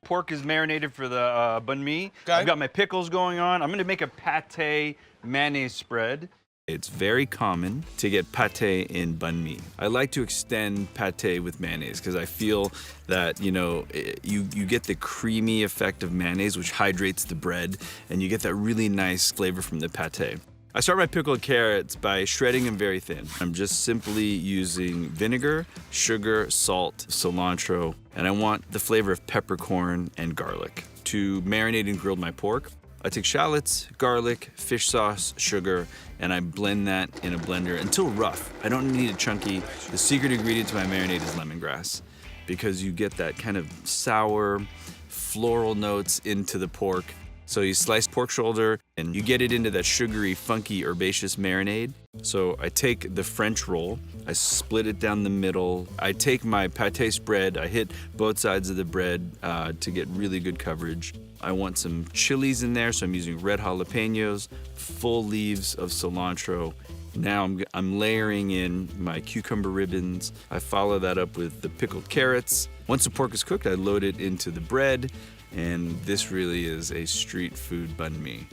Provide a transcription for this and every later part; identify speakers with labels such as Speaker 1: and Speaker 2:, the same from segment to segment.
Speaker 1: pork is marinated for the banh mi.
Speaker 2: Okay.
Speaker 1: I've got my pickles going on. I'm gonna make a pate mayonnaise spread. It's very common to get pate in banh mi. I like to extend pate with mayonnaise because I feel that, you know, you get the creamy effect of mayonnaise, which hydrates the bread, and you get that really nice flavor from the pate. I start my pickled carrots by shredding them very thin. I'm just simply using vinegar, sugar, salt, cilantro, and I want the flavor of peppercorn and garlic. To marinate and grill my pork, I take shallots, garlic, fish sauce, sugar, and I blend that in a blender until rough. I don't need it chunky. The secret ingredient to my marinade is lemongrass because you get that kind of sour, floral notes into the pork. So you slice pork shoulder and you get it into that sugary, funky, herbaceous marinade. So I take the French roll, I split it down the middle. I take my pate spread, I hit both sides of the bread to get really good coverage. I want some chilies in there, so I'm using red jalapenos, full leaves of cilantro. Now I'm layering in my cucumber ribbons. I follow that up with the pickled carrots. Once the pork is cooked, I load it into the bread. And this really is a street food banh mi.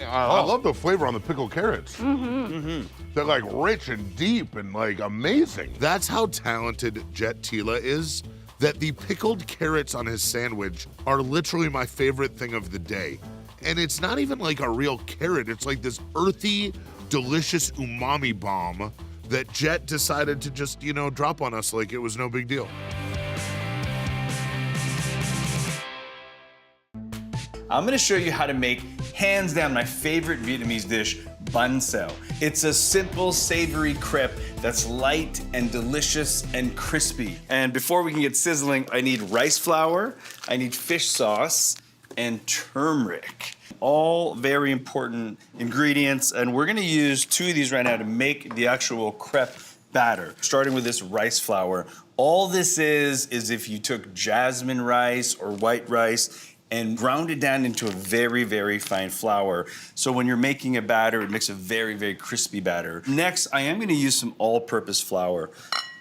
Speaker 3: I love the flavor on the pickled carrots. They're like rich and deep and like amazing.
Speaker 4: That's how talented Jet Tila is, that the pickled carrots on his sandwich are literally my favorite thing of the day. And it's not even like a real carrot, it's like this earthy, delicious umami bomb that Jet decided to just, you know, drop on us like it was no big deal.
Speaker 1: I'm gonna show you how to make, hands down, my favorite Vietnamese dish, Bánh Xèo. It's a simple, savory crepe that's light and delicious and crispy. And before we can get sizzling, I need rice flour, I need fish sauce, and turmeric. All very important ingredients, and we're gonna use 2 of these right now to make the actual crepe batter. Starting with this rice flour. All this is if you took jasmine rice or white rice and ground it down into a very, very fine flour. So when you're making a batter, it makes a very, very crispy batter. Next, I am gonna use some all-purpose flour.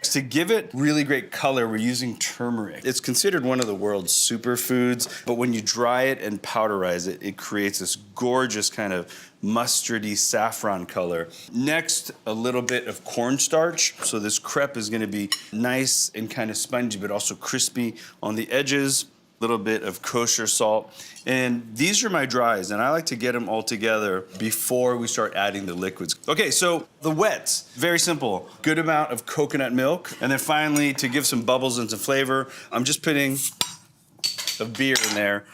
Speaker 1: To give it really great color, we're using turmeric. It's considered one of the world's superfoods, but when you dry it and powderize it, it creates this gorgeous kind of mustardy saffron color. Next, a little bit of cornstarch. So this crepe is gonna be nice and kind of spongy, but also crispy on the edges. Little bit of kosher salt. And these are my dries, and I like to get them all together before we start adding the liquids. Okay, so the wets, very simple. Good amount of coconut milk. And then finally, to give some bubbles and some flavor, I'm just putting a beer in there.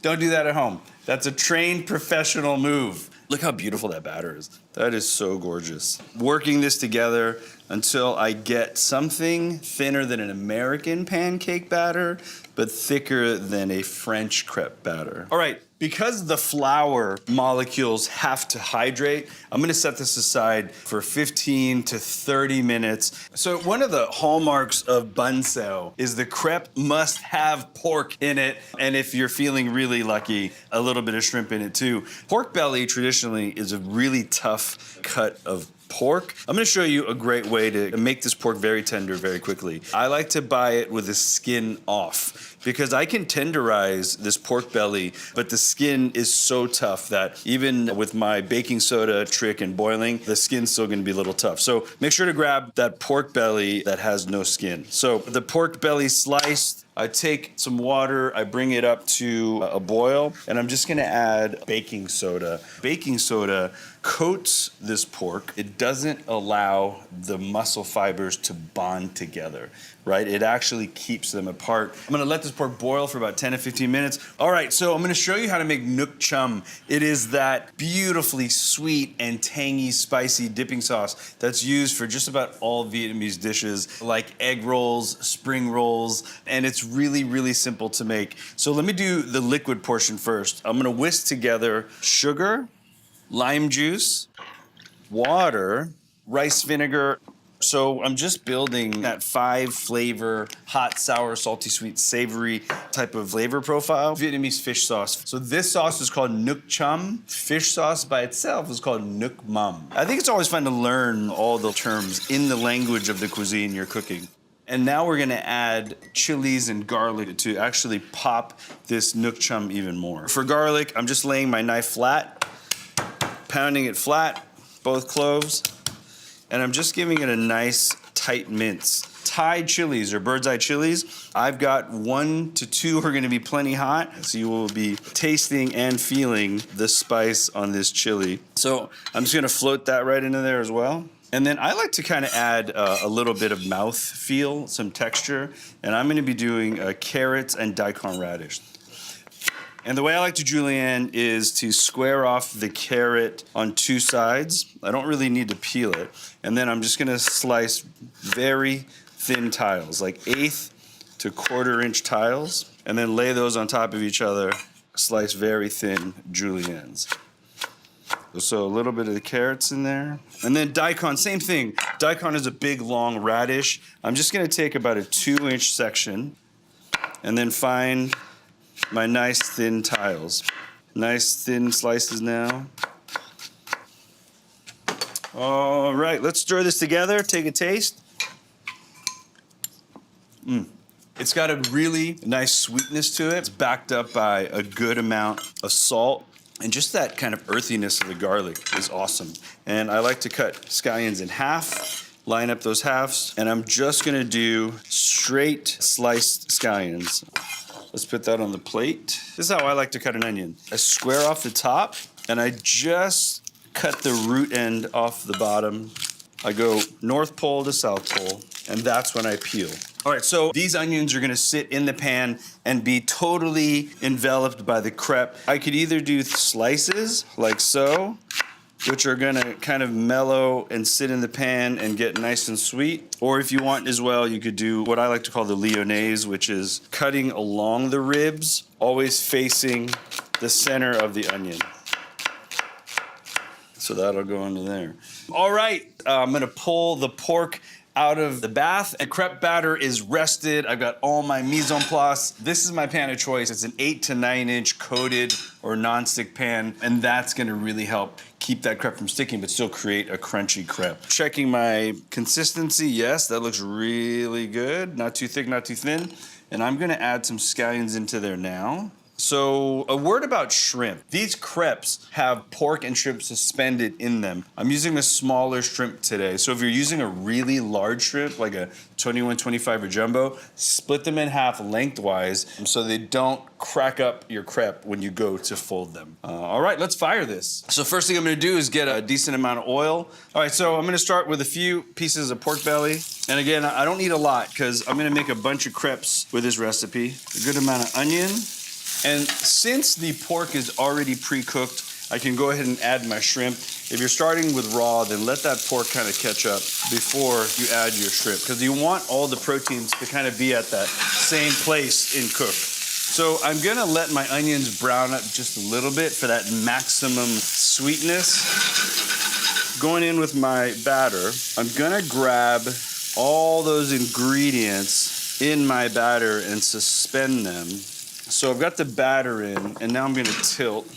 Speaker 1: Don't do that at home. That's a trained professional move. Look how beautiful that batter is. That is so gorgeous. Working this together until I get something thinner than an American pancake batter, but thicker than a French crepe batter. All right, because the flour molecules have to hydrate, I'm gonna set this aside for 15 to 30 minutes. So one of the hallmarks of Bánh Xèo is the crepe must have pork in it, and if you're feeling really lucky, a little bit of shrimp in it too. Pork belly traditionally is a really tough cut of pork. I'm gonna show you a great way to make this pork very tender very quickly. I like to buy it with the skin off because I can tenderize this pork belly, but the skin is so tough that even with my baking soda trick and boiling, the skin's still gonna be a little tough. So make sure to grab that pork belly that has no skin. So the pork belly sliced, I take some water, I bring it up to a boil, and I'm just gonna add baking soda. Baking soda coats this pork. It doesn't allow the muscle fibers to bond together, right? It actually keeps them apart. I'm gonna let this pork boil for about 10 to 15 minutes. All right, so I'm gonna show you how to make nuoc chum. It is that beautifully sweet and tangy, spicy dipping sauce that's used for just about all Vietnamese dishes, like egg rolls, spring rolls, and it's really, really simple to make. So let me do the liquid portion first. I'm gonna whisk together sugar, lime juice, water, rice vinegar. So I'm just building that 5 flavor, hot, sour, salty, sweet, savory type of flavor profile. Vietnamese fish sauce. So this sauce is called nuoc chum. Fish sauce by itself is called nuoc mum. I think it's always fun to learn all the terms in the language of the cuisine you're cooking. And now we're gonna add chilies and garlic to actually pop this nuoc cham even more. For garlic, I'm just laying my knife flat, pounding it flat, both cloves, and I'm just giving it a nice tight mince. Thai chilies or bird's eye chilies, I've got 1 to 2 are gonna be plenty hot, so you will be tasting and feeling the spice on this chili. So I'm just gonna float that right into there as well. And then I like to kind of add a little bit of mouth feel, some texture, and I'm gonna be doing carrots and daikon radish. And the way I like to julienne is to square off the carrot on 2 sides. I don't really need to peel it. And then I'm just gonna slice very thin tiles, like 1/8 to 1/4 inch tiles, and then lay those on top of each other, slice very thin juliennes. So a little bit of the carrots in there. And then daikon, same thing. Daikon is a big, long radish. I'm just gonna take about a 2-inch section and then find my nice thin tiles. Nice thin slices now. All right, let's stir this together, take a taste. It's got a really nice sweetness to it. It's backed up by a good amount of salt. And just that kind of earthiness of the garlic is awesome. And I like to cut scallions in half, line up those halves, and I'm just gonna do straight sliced scallions. Let's put that on the plate. This is how I like to cut an onion. I square off the top, and I just cut the root end off the bottom. I go north pole to south pole, and that's when I peel. All right, so these onions are gonna sit in the pan and be totally enveloped by the crepe. I could either do slices, like so, which are gonna kind of mellow and sit in the pan and get nice and sweet. Or if you want as well, you could do what I like to call the lyonnaise, which is cutting along the ribs, always facing the center of the onion. So that'll go into there. All right, I'm gonna pull the pork out of the bath. The crepe batter is rested. I've got all my mise en place. This is my pan of choice. It's an 8 to 9 inch coated or non-stick pan, and that's gonna really help keep that crepe from sticking, but still create a crunchy crepe. Checking my consistency, yes, that looks really good. Not too thick, not too thin. And I'm gonna add some scallions into there now. So a word about shrimp. These crepes have pork and shrimp suspended in them. I'm using a smaller shrimp today. So if you're using a really large shrimp, like a 21, 25 or jumbo, split them in half lengthwise so they don't crack up your crepe when you go to fold them. All right, let's fire this. So first thing I'm gonna do is get a decent amount of oil. All right, so I'm gonna start with a few pieces of pork belly. And again, I don't need a lot because I'm gonna make a bunch of crepes with this recipe. A good amount of onion. And since the pork is already pre-cooked, I can go ahead and add my shrimp. If you're starting with raw, then let that pork kind of catch up before you add your shrimp, because you want all the proteins to kind of be at that same place in cook. So I'm gonna let my onions brown up just a little bit for that maximum sweetness. Going in with my batter, I'm gonna grab all those ingredients in my batter and suspend them. So I've got the batter in, and now I'm gonna tilt.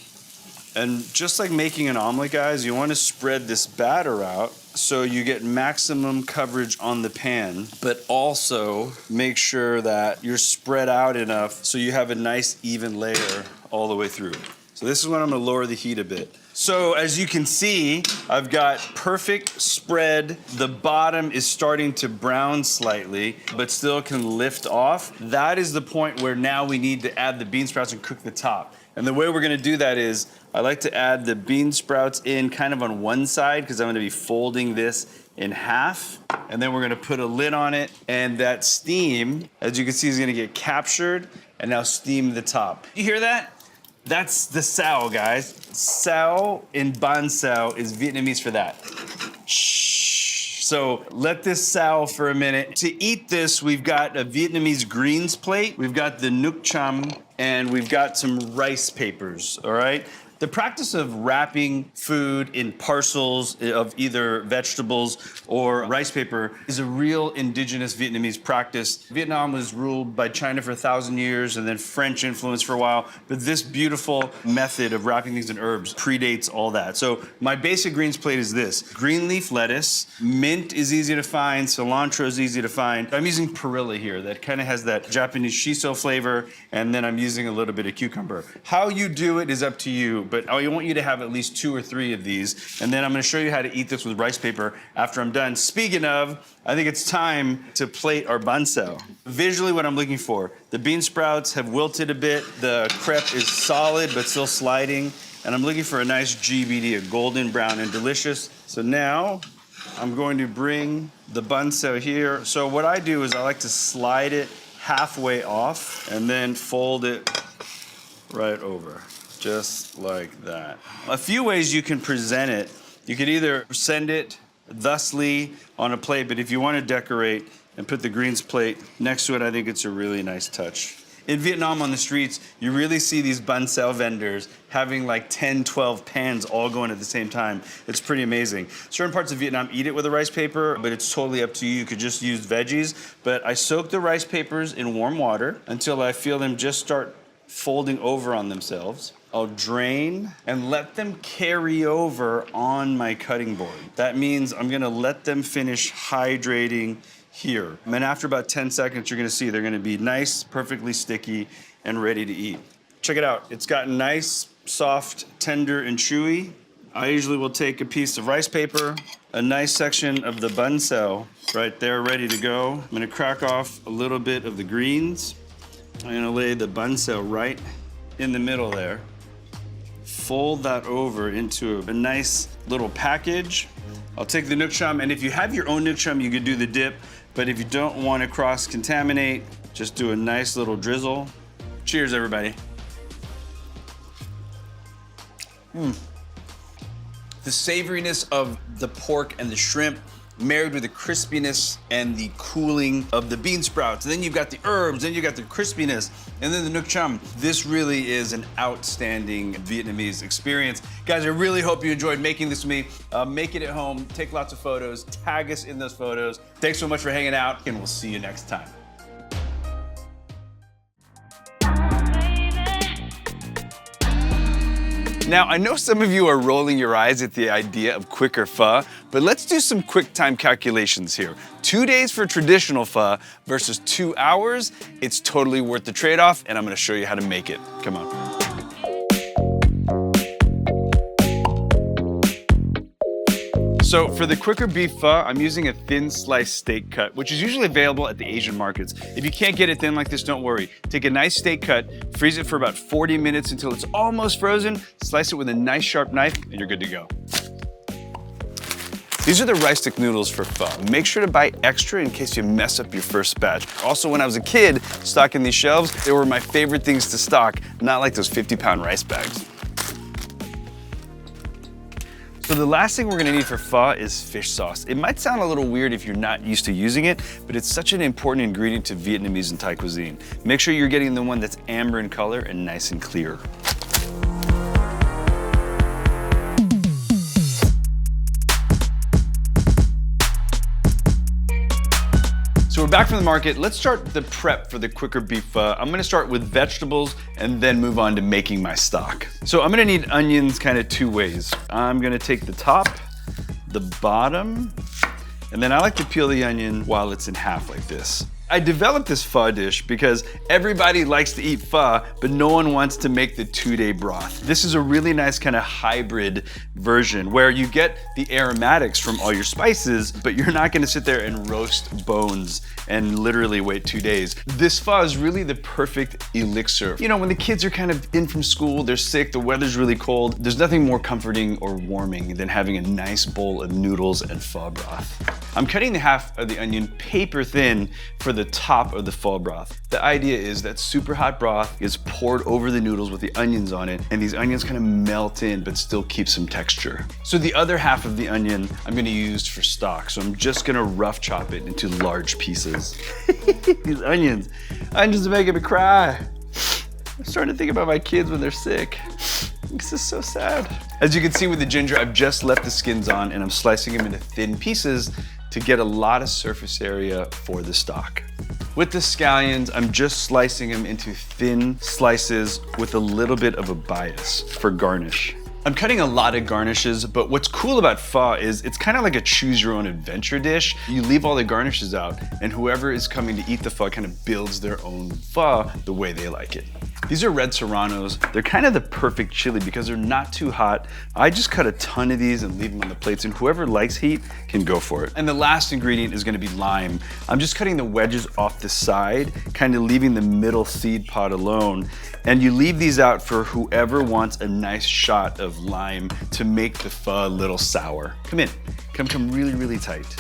Speaker 1: And just like making an omelet, guys, you wanna spread this batter out so you get maximum coverage on the pan, but also make sure that you're spread out enough so you have a nice even layer all the way through. So this is when I'm gonna lower the heat a bit. So as you can see, I've got perfect spread. The bottom is starting to brown slightly, but still can lift off. That is the point where now we need to add the bean sprouts and cook the top. And the way we're gonna do that is, I like to add the bean sprouts in kind of on one side because I'm gonna be folding this in half. And then we're gonna put a lid on it, and that steam, as you can see, is gonna get captured and now steam the top. You hear that? That's the sao, guys. Sao in Banh Xèo is Vietnamese for that. Shh. So let this sao for a minute. To eat this, we've got a Vietnamese greens plate, we've got the nuoc cham, and we've got some rice papers, all right? The practice of wrapping food in parcels of either vegetables or rice paper is a real indigenous Vietnamese practice. Vietnam was ruled by China for 1,000 years and then French influence for a while, but this beautiful method of wrapping things in herbs predates all that. So my basic greens plate is this: green leaf lettuce, mint is easy to find, cilantro is easy to find. I'm using perilla here that kind of has that Japanese shiso flavor, and then I'm using a little bit of cucumber. How you do it is up to you, but I want you to have at least 2 or 3 of these, and then I'm gonna show you how to eat this with rice paper after I'm done. Speaking of, I think it's time to plate our bánh xèo. Visually what I'm looking for, the bean sprouts have wilted a bit, the crepe is solid but still sliding, and I'm looking for a nice GBD, a golden brown and delicious. So now I'm going to bring the bánh xèo here. So what I do is I like to slide it halfway off and then fold it right over. Just like that. A few ways you can present it. You could either send it thusly on a plate, but if you want to decorate and put the greens plate next to it, I think it's a really nice touch. In Vietnam on the streets, you really see these bánh xèo vendors having like 10, 12 pans all going at the same time. It's pretty amazing. Certain parts of Vietnam eat it with a rice paper, but it's totally up to you. You could just use veggies. But I soak the rice papers in warm water until I feel them just start folding over on themselves. I'll drain and let them carry over on my cutting board. That means I'm gonna let them finish hydrating here. And after about 10 seconds, you're gonna see they're gonna be nice, perfectly sticky, and ready to eat. Check it out. It's gotten nice, soft, tender, and chewy. I usually will take a piece of rice paper, a nice section of the bánh xèo right there, ready to go. I'm gonna crack off a little bit of the greens. I'm gonna lay the bánh xèo right in the middle there. Fold that over into a nice little package. I'll take the nuoc cham, and if you have your own nuoc cham, you could do the dip, but if you don't want to cross-contaminate, just do a nice little drizzle. Cheers, everybody. The savoriness of the pork and the shrimp married with the crispiness and the cooling of the bean sprouts. And then you've got the herbs, then you've got the crispiness, and then the nuoc cham. This really is an outstanding Vietnamese experience. Guys, I really hope you enjoyed making this with me. Make it at home, take lots of photos, tag us in those photos. Thanks so much for hanging out, and we'll see you next time. Now, I know some of you are rolling your eyes at the idea of quicker pho, but let's do some quick time calculations here. 2 days for traditional pho versus 2 hours. It's totally worth the trade-off, and I'm gonna show you how to make it. Come on. So for the quicker beef pho, I'm using a thin sliced steak cut, which is usually available at the Asian markets. If you can't get it thin like this, don't worry. Take a nice steak cut, freeze it for about 40 minutes until it's almost frozen, slice it with a nice sharp knife, and you're good to go. These are the rice stick noodles for pho. Make sure to buy extra in case you mess up your first batch. Also, when I was a kid, stocking these shelves, they were my favorite things to stock, not like those 50-pound rice bags. So the last thing we're gonna need for pho is fish sauce. It might sound a little weird if you're not used to using it, but it's such an important ingredient to Vietnamese and Thai cuisine. Make sure you're getting the one that's amber in color and nice and clear. So we're back from the market. Let's start the prep for the quicker beef pho. I'm gonna start with vegetables and then move on to making my stock. So I'm gonna need onions kind of 2 ways. I'm gonna take the top, the bottom, and then I like to peel the onion while it's in half like this. I developed this pho dish because everybody likes to eat pho, but no one wants to make the 2-day broth. This is a really nice kind of hybrid version where you get the aromatics from all your spices, but you're not gonna sit there and roast bones and literally wait 2 days. This pho is really the perfect elixir. You know, when the kids are kind of in from school, they're sick, the weather's really cold, there's nothing more comforting or warming than having a nice bowl of noodles and pho broth. I'm cutting the half of the onion paper thin for the top of the pho broth. The idea is that super hot broth is poured over the noodles with the onions on it, and these onions kind of melt in but still keep some texture. So the other half of the onion I'm gonna use for stock, so I'm just gonna rough chop it into large pieces. These onions are making me cry. I'm starting to think about my kids when they're sick. This is so sad. As you can see with the ginger, I've just left the skins on and I'm slicing them into thin pieces to get a lot of surface area for the stock. With the scallions, I'm just slicing them into thin slices with a little bit of a bias for garnish. I'm cutting a lot of garnishes, but what's cool about pho is it's kind of like a choose your own adventure dish. You leave all the garnishes out and whoever is coming to eat the pho kind of builds their own pho the way they like it. These are red serranos. They're kind of the perfect chili because they're not too hot. I just cut a ton of these and leave them on the plates, and whoever likes heat can go for it. And the last ingredient is gonna be lime. I'm just cutting the wedges off the side, kind of leaving the middle seed pod alone. And you leave these out for whoever wants a nice shot of lime to make the pho a little sour. Come in, come really, really tight.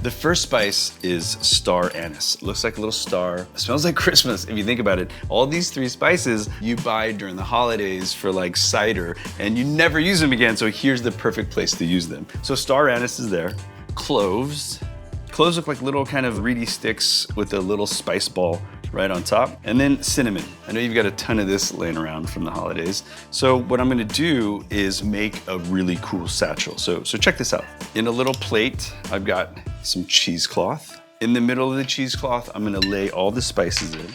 Speaker 1: The first spice is star anise. It looks like a little star. It smells like Christmas if you think about it. All these 3 spices you buy during the holidays for like cider and you never use them again, so here's the perfect place to use them. So star anise is there. Cloves. Cloves look like little kind of reedy sticks with a little spice ball right on top. And then cinnamon. I know you've got a ton of this laying around from the holidays. So what I'm gonna do is make a really cool satchel. So check this out. In a little plate, I've got some cheesecloth. In the middle of the cheesecloth, I'm gonna lay all the spices in.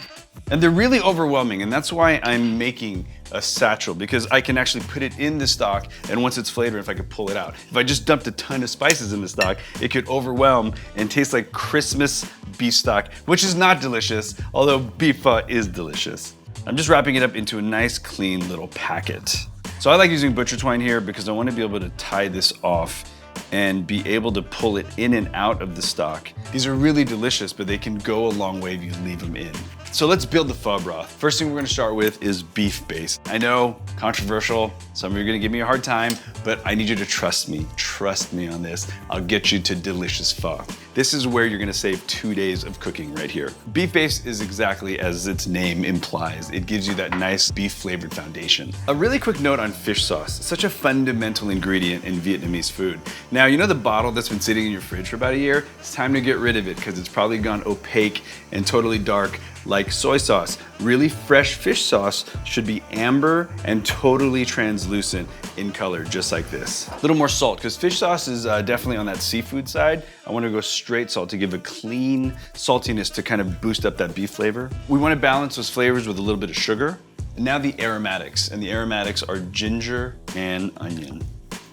Speaker 1: And they're really overwhelming, and that's why I'm making a satchel, because I can actually put it in the stock, and once it's flavored, if I could pull it out. If I just dumped a ton of spices in the stock, it could overwhelm and taste like Christmas beef stock, which is not delicious, although beef pho is delicious. I'm just wrapping it up into a nice, clean little packet. So I like using butcher twine here because I want to be able to tie this off and be able to pull it in and out of the stock. These are really delicious, but they can go a long way if you leave them in. So let's build the pho broth. First thing we're gonna start with is beef base. I know, controversial, some of you are gonna give me a hard time, but I need you to trust me. Trust me on this. I'll get you to delicious pho. This is where you're gonna save 2 days of cooking right here. Beef base is exactly as its name implies. It gives you that nice beef flavored foundation. A really quick note on fish sauce. It's such a fundamental ingredient in Vietnamese food. Now, you know the bottle that's been sitting in your fridge for about a year? It's time to get rid of it because it's probably gone opaque and totally dark like soy sauce. Really fresh fish sauce should be amber and totally translucent in color, just like this. A little more salt, because fish sauce is definitely on that seafood side. I want to go straight salt to give a clean saltiness to kind of boost up that beef flavor. We want to balance those flavors with a little bit of sugar. And now the aromatics, and the aromatics are ginger and onion.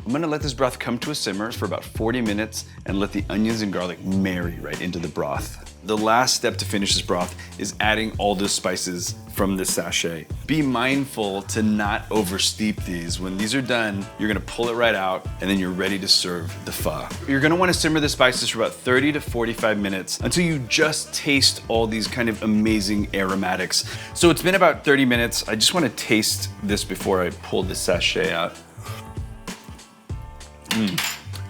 Speaker 1: I'm gonna let this broth come to a simmer for about 40 minutes and let the onions and garlic marry right into the broth. The last step to finish this broth is adding all the spices from the sachet. Be mindful to not oversteep these. When these are done, you're gonna pull it right out and then you're ready to serve the pho. You're gonna wanna simmer the spices for about 30 to 45 minutes until you just taste all these kind of amazing aromatics. So it's been about 30 minutes. I just wanna taste this before I pull the sachet out.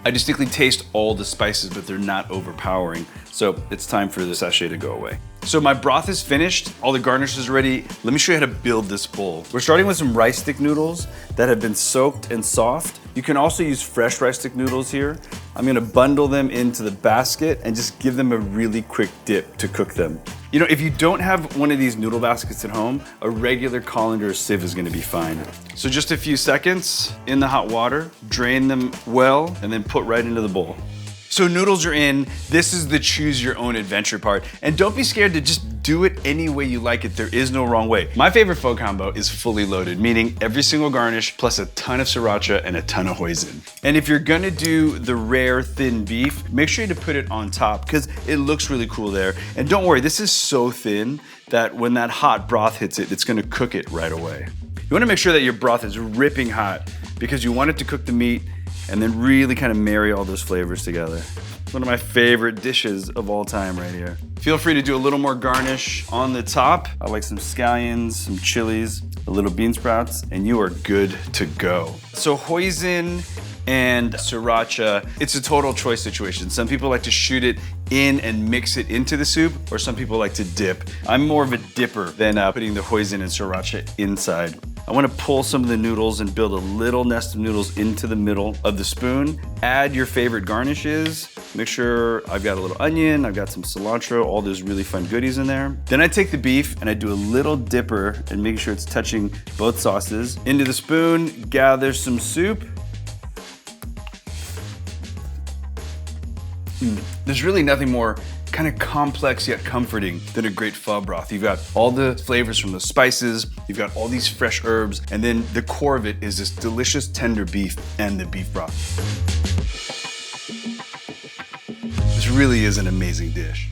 Speaker 1: I distinctly taste all the spices, but they're not overpowering. So it's time for the sachet to go away. So my broth is finished, all the garnish is ready. Let me show you how to build this bowl. We're starting with some rice stick noodles that have been soaked and soft. You can also use fresh rice stick noodles here. I'm gonna bundle them into the basket and just give them a really quick dip to cook them. You know, if you don't have one of these noodle baskets at home, a regular colander or sieve is gonna be fine. So just a few seconds in the hot water, drain them well, and then put right into the bowl. So noodles are in. This is the choose your own adventure part. And don't be scared to just do it any way you like it. There is no wrong way. My favorite pho combo is fully loaded, meaning every single garnish plus a ton of sriracha and a ton of hoisin. And if you're gonna do the rare thin beef, make sure to put it on top because it looks really cool there. And don't worry, this is so thin that when that hot broth hits it, it's gonna cook it right away. You wanna make sure that your broth is ripping hot because you want it to cook the meat and then really kind of marry all those flavors together. It's one of my favorite dishes of all time right here. Feel free to do a little more garnish on the top. I like some scallions, some chilies, a little bean sprouts, and you are good to go. So hoisin and sriracha, it's a total choice situation. Some people like to shoot it in and mix it into the soup, or some people like to dip. I'm more of a dipper than putting the hoisin and sriracha inside. I want to pull some of the noodles and build a little nest of noodles into the middle of the spoon. Add your favorite garnishes, Make sure I've got a little onion, I've got some cilantro, all those really fun goodies in there. Then I take the beef and I do a little dipper and make sure it's touching both sauces. Into the spoon, gather some soup. There's really nothing more kind of complex yet comforting than a great pho broth. You've got all the flavors from the spices, you've got all these fresh herbs, and then the core of it is this delicious tender beef and the beef broth. This really is an amazing dish.